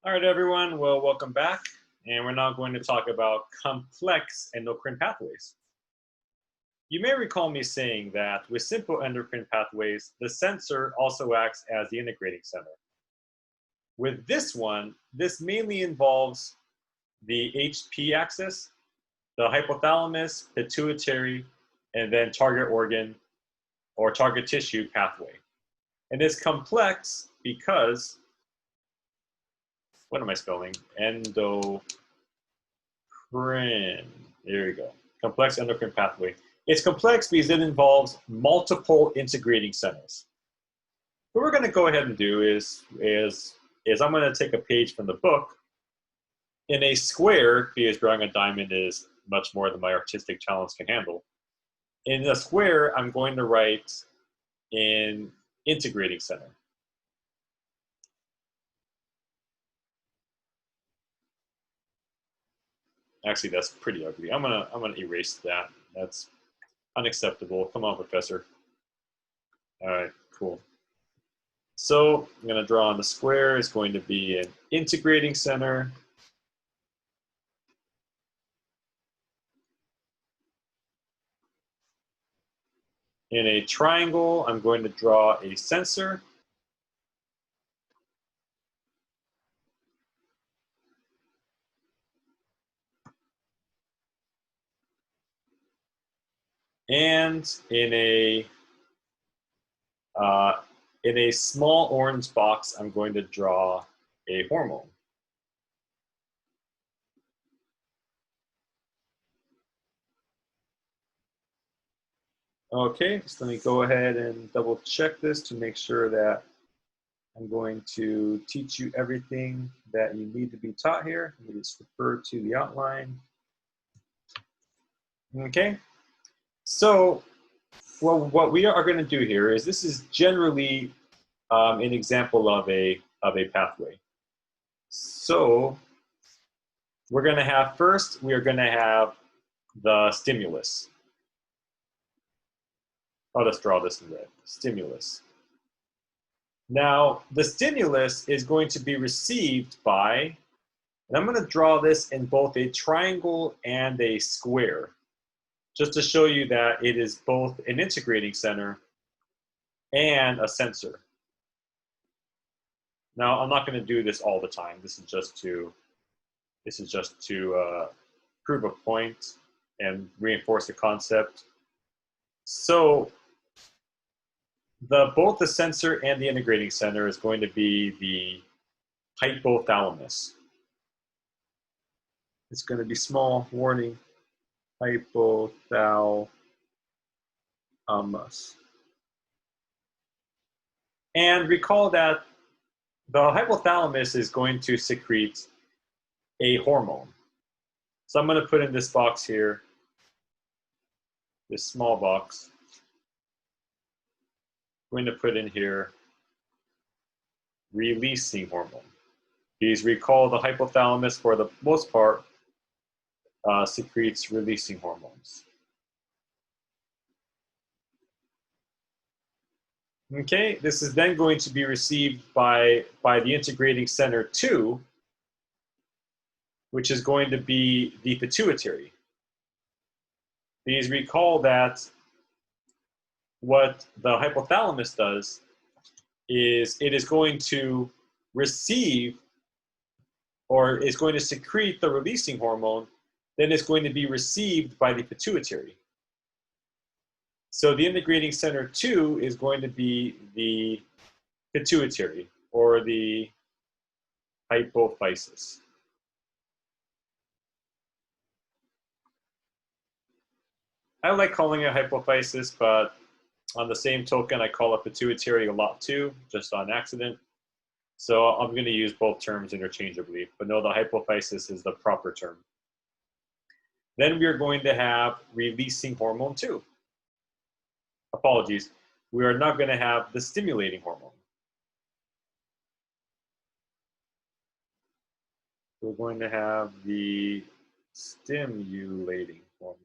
All right, everyone. Well, welcome back. And we're now going to talk about complex endocrine pathways. You may recall me saying that with simple endocrine pathways, the sensor also acts as the integrating center. With this one, this mainly involves the HP axis, the hypothalamus, pituitary, and then target organ or target tissue pathway. And it's complex because, what am I spelling? Endocrine. There we go. Complex endocrine pathway. It's complex because it involves multiple integrating centers. What we're going to go ahead and do is I'm going to take a page from the book. In a square, because drawing a diamond is much more than my artistic talents can handle. In a square, I'm going to write in integrating center. Actually, that's pretty ugly. I'm gonna erase that. That's unacceptable. Come on, professor. All right, cool. So I'm going to draw on the square. It's going to be an integrating center. In a triangle, I'm going to draw a sensor. And in a small orange box, I'm going to draw a hormone. Okay, so let me go ahead and double check this to make sure that I'm going to teach you everything that you need to be taught here. Let me just refer to the outline. Okay, so well, what we are going to do here is this is generally an example of a pathway. So we're going to have first, we are going to have the stimulus. Oh, let's draw this in red. Stimulus. Now, the stimulus is going to be received by, and I'm going to draw this in both a triangle and a square, just to show you that it is both an integrating center and a sensor. Now, I'm not going to do this all the time. This is just to prove a point and reinforce the concept. So both the sensor and the integrating center is going to be the hypothalamus. It's going to be small, warning, hypothalamus. And recall that the hypothalamus is going to secrete a hormone. So I'm going to put in this box here, this small box. I'm going to put in here releasing hormone. Please recall the hypothalamus, for the most part, secretes releasing hormones. Okay, this is then going to be received by the integrating center 2, which is going to be the pituitary. Please recall that what the hypothalamus does is it is going to receive, or is going to secrete the releasing hormone, then it's going to be received by the pituitary. So the integrating center 2 is going to be the pituitary, or the hypophysis. I like calling it hypophysis, but on the same token, I call it pituitary a lot too, just on accident. So I'm going to use both terms interchangeably, but no, the hypophysis is the proper term. Then we are going to have releasing hormone 2. Apologies, we are not going to have the stimulating hormone. We're going to have the stimulating hormone.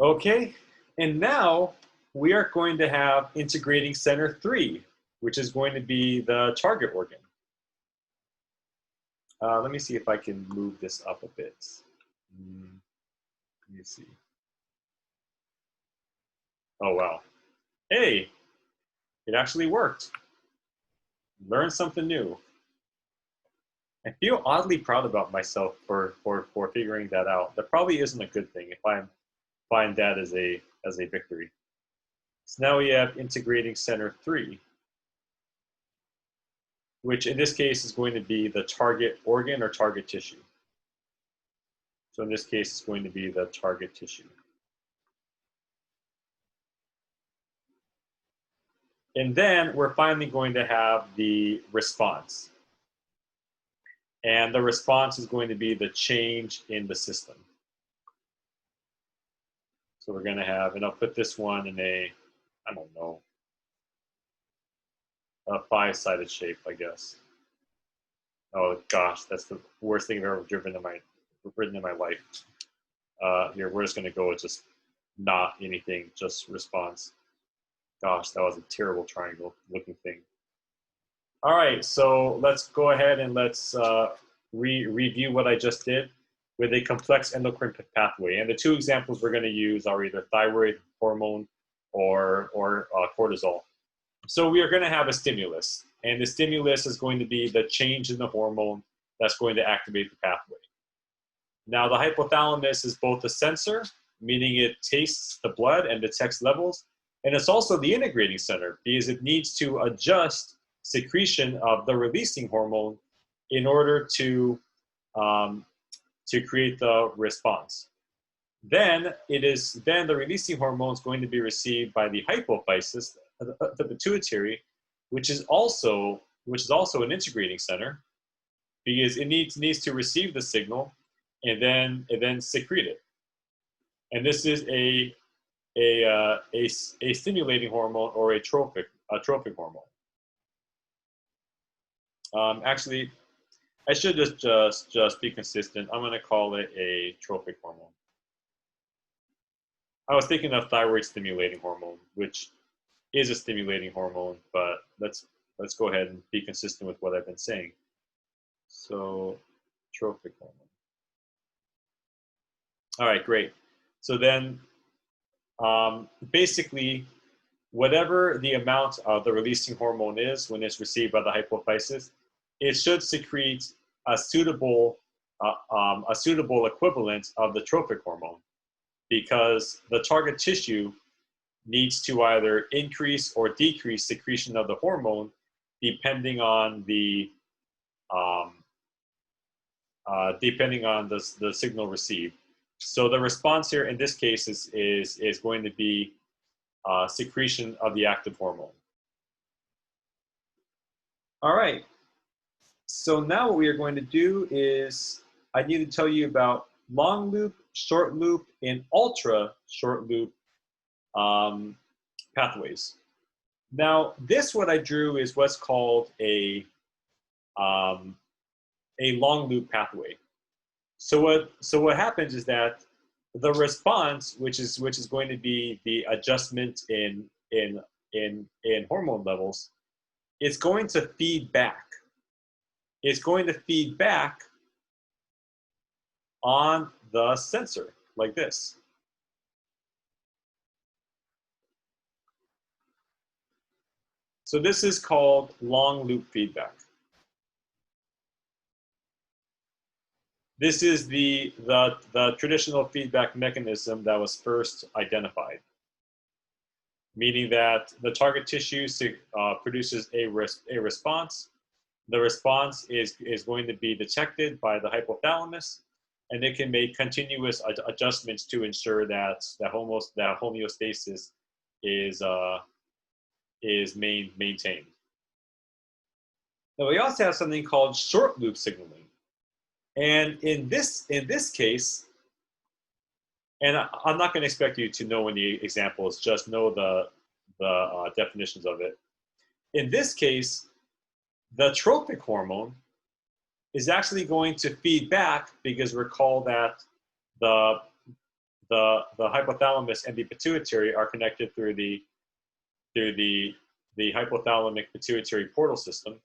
Okay, And now we are going to have integrating center 3, which is going to be the target organ. Let me see if I can move this up a bit. Let me see. Oh, wow. Hey, it actually worked. Learn something new. I feel oddly proud about myself for figuring that out. That probably isn't a good thing if I find that as a victory. So now we have integrating center 3, which in this case is going to be the target organ or target tissue. So in this case, it's going to be the target tissue. And then we're finally going to have the response. And the response is going to be the change in the system. So we're going to have, and I'll put this one in a, I don't know, a 5-sided shape, I guess. Oh gosh, that's the worst thing I've ever written in my life. Here, we're just going to go with just not anything, just response. Gosh, that was a terrible triangle looking thing. All right, so let's go ahead and let's review what I just did with a complex endocrine pathway. And the two examples we're going to use are either thyroid hormone or cortisol. So we are going to have a stimulus, and the stimulus is going to be the change in the hormone that's going to activate the pathway. Now, the hypothalamus is both a sensor, meaning it tastes the blood and detects levels, and it's also the integrating center because it needs to adjust secretion of the releasing hormone in order to create the response. Then the releasing hormone is going to be received by the hypophysis, the pituitary, which is also an integrating center, because it needs to receive the signal and then secrete it. And this is a stimulating hormone or a trophic hormone. Actually, I should just be consistent. I'm going to call it a trophic hormone. I was thinking of thyroid stimulating hormone, which is a stimulating hormone, but let's go ahead and be consistent with what I've been saying. So, trophic hormone. All right, great. So then, basically, whatever the amount of the releasing hormone is when it's received by the hypophysis, it should secrete a suitable equivalent of the trophic hormone, because the target tissue needs to either increase or decrease secretion of the hormone depending on the signal received. So the response here in this case is going to be secretion of the active hormone. All right. So now what we are going to do is I need to tell you about long loop, short loop, and ultra short loop pathways. Now, what I drew is what's called a long loop pathway. So what happens is that the response, which is going to be the adjustment in hormone levels, it's going to feed back. It's going to feed back on the sensor like this. So this is called long loop feedback. This is the traditional feedback mechanism that was first identified, meaning that the target tissue produces a response. The response is going to be detected by the hypothalamus, and it can make continuous adjustments to ensure that homeostasis is maintained. Now we also have something called short loop signaling, and in this case, and I'm not going to expect you to know any examples, just know the definitions of it. In this case, the trophic hormone is actually going to feed back, because recall that the hypothalamus and the pituitary are connected through the hypothalamic pituitary portal system.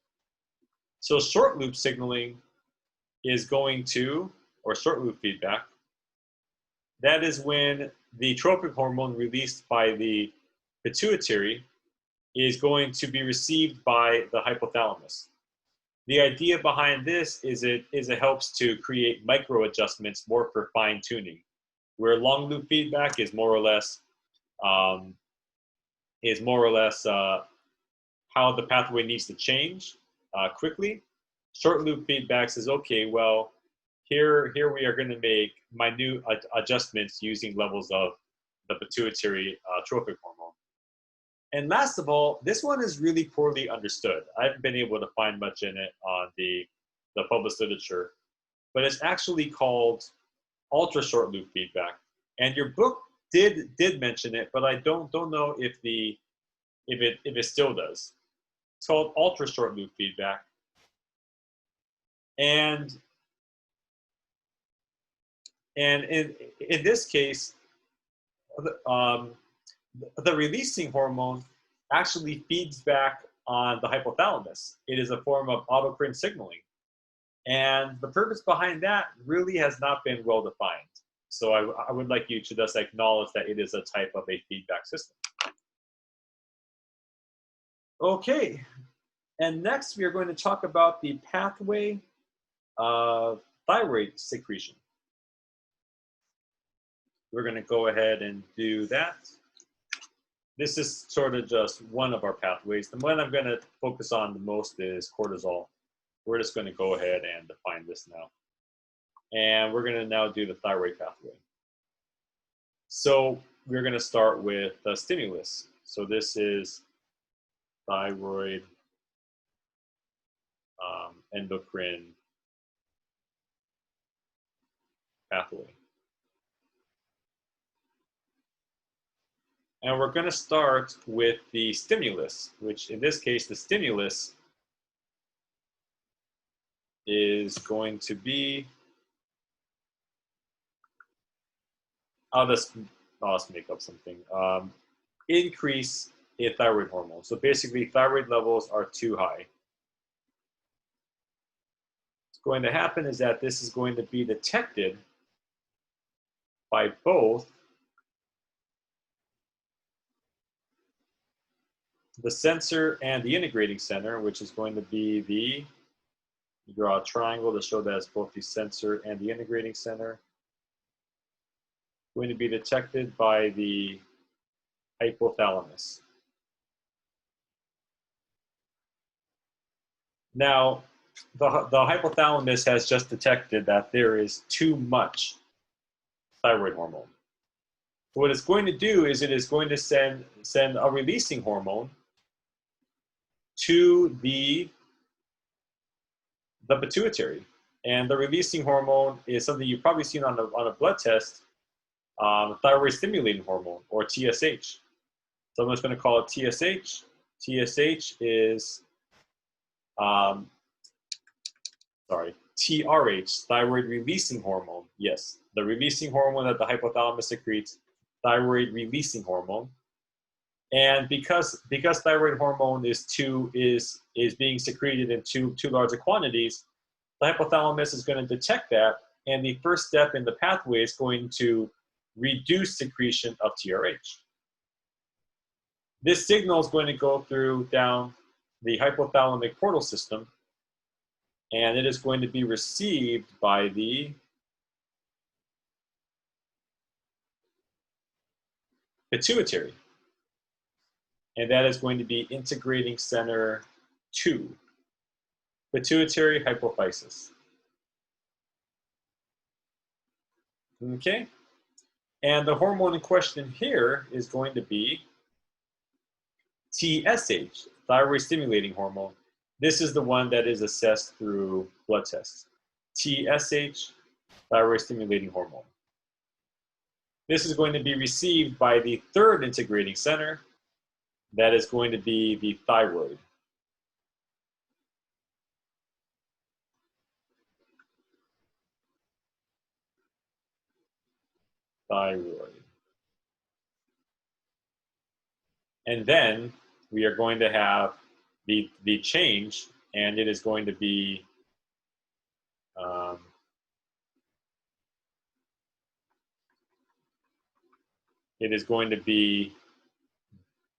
So short loop signaling is going to, or short loop feedback, that is when the trophic hormone released by the pituitary is going to be received by the hypothalamus. The idea behind this is it helps to create micro adjustments more for fine tuning, where long loop feedback is more or less how the pathway needs to change quickly. Short loop feedback says, okay, well, here we are going to make minute adjustments using levels of the pituitary trophic hormone. And last of all, this one is really poorly understood. I haven't been able to find much in it on the published literature, but it's actually called ultra short loop feedback. And your book did mention it, but I don't know if it still does. It's called ultra short loop feedback. And in this case, the releasing hormone actually feeds back on the hypothalamus. It is a form of autocrine signaling. And the purpose behind that really has not been well defined. So I would like you to just acknowledge that it is a type of a feedback system. Okay, and next we are going to talk about the pathway of thyroid secretion. We're going to go ahead and do that. This is sort of just one of our pathways. The one I'm going to focus on the most is cortisol. We're just going to go ahead and define this now. And we're going to now do the thyroid pathway. So we're going to start with the stimulus. So this is thyroid endocrine pathway. And we're going to start with the stimulus, which in this case, the stimulus is going to be, I'll just make up something, increase in thyroid hormone. So basically, thyroid levels are too high. What's going to happen is that this is going to be detected by both the sensor and the integrating center, which is going to be the, you draw a triangle to show that it's both the sensor and the integrating center. Going to be detected by the hypothalamus. Now, the hypothalamus has just detected that there is too much thyroid hormone. What it's going to do is it is going to send a releasing hormone to the pituitary. And the releasing hormone is something you've probably seen on a blood test, thyroid stimulating hormone, or TSH. So I'm just going to call it TSH. TSH is, TRH, thyroid releasing hormone. Yes, the releasing hormone that the hypothalamus secretes, thyroid releasing hormone. And because thyroid hormone is being secreted in too large quantities, the hypothalamus is going to detect that, and the first step in the pathway is going to reduce secretion of TRH. This signal is going to go down the hypothalamic portal system, and it is going to be received by the pituitary. And that is going to be integrating center 2, pituitary hypophysis. Okay? And the hormone in question here is going to be TSH, thyroid stimulating hormone. This is the one that is assessed through blood tests. TSH, thyroid stimulating hormone. This is going to be received by the third integrating center. That is going to be the thyroid. thyroid. And then we are going to have the change, and it is going to be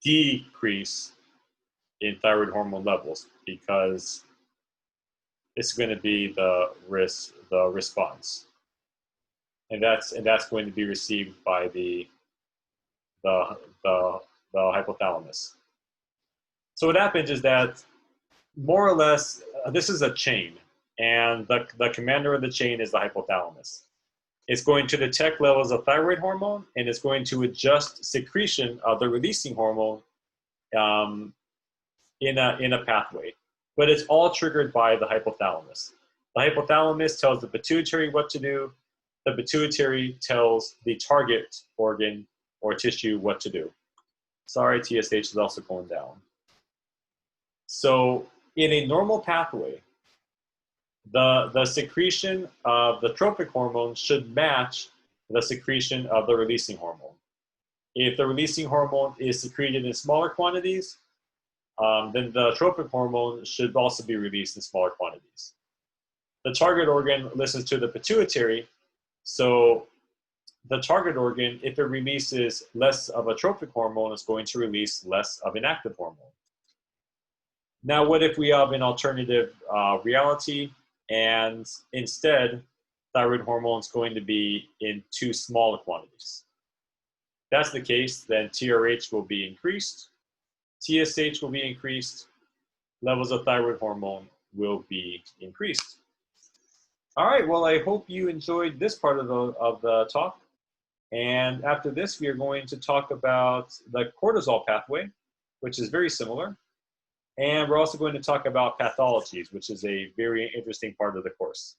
decrease in thyroid hormone levels, because it's going to be the response, and that's going to be received by the hypothalamus. So what happens is that, more or less, this is a chain, and the commander of the chain is the hypothalamus. It's going to detect levels of thyroid hormone, and it's going to adjust secretion of the releasing hormone in a pathway. But it's all triggered by the hypothalamus. The hypothalamus tells the pituitary what to do. The pituitary tells the target organ or tissue what to do. Sorry, TSH is also going down. So in a normal pathway, the secretion of the trophic hormone should match the secretion of the releasing hormone. If the releasing hormone is secreted in smaller quantities, then the trophic hormone should also be released in smaller quantities. The target organ listens to the pituitary, so the target organ, if it releases less of a trophic hormone, is going to release less of an active hormone. Now, what if we have an alternative reality, and instead thyroid hormone is going to be in too small quantities? If that's the case, then TRH will be increased, TSH will be increased, levels of thyroid hormone will be increased. All right, well, I hope you enjoyed this part of the talk. And after this, we are going to talk about the cortisol pathway, which is very similar. And we're also going to talk about pathologies, which is a very interesting part of the course.